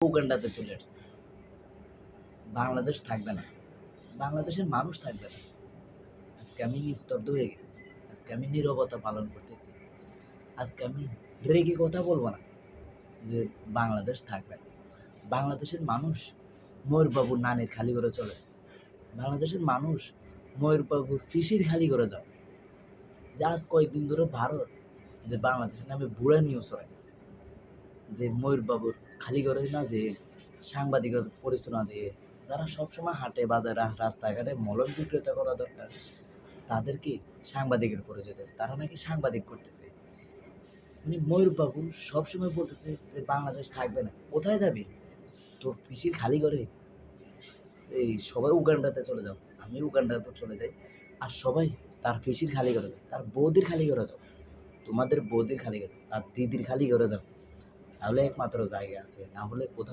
উগান্ডাতে চলে আসছে। বাংলাদেশ থাকবে না, বাংলাদেশের মানুষ থাকবে না। আজকে আমি স্তব্ধ হয়ে গেছি, আজকে আমি নীরবতা পালন করতেছি, আজকে আমি রেগে কথা বলবো না যে বাংলাদেশ থাকবে না। বাংলাদেশের মানুষ ময়ূরবাবুর নানির খালি করে চলে, বাংলাদেশের মানুষ ময়ূরবাবুর পিসির খালি করে যাও। যে আজ কয়েকদিন ধরে ভারত যে বাংলাদেশের নামে বুড়া নিউজ ছড়াইতেছে, যে ময়ূরবাবুর খালি করে না, যে সাংবাদিকের পরিচয় না দিয়ে যারা সবসময় হাটে বাজারে রাস্তাঘাটে মলম বিক্রেতা করা দরকার, তাদেরকে সাংবাদিকের পরিচয় দিয়েছে, তারা নাকি সাংবাদিক করতেছে। মানে ময়ূরবাবু সবসময় বলতেছে যে বাংলাদেশ থাকবে না। কোথায় যাবি? তোর পিসির খালি করে এই সবাই উগান্ডাতে চলে যাও, আমি উগান্ডাতে চলে যাই, আর সবাই তার পিসির খালি করে যাও, তার বৌদির খালি করে যাও, তোমাদের বৌদির খালি করে, তার দিদির খালি করে যাও, তাহলে একমাত্র জায়গা আছে, না হলে কোথাও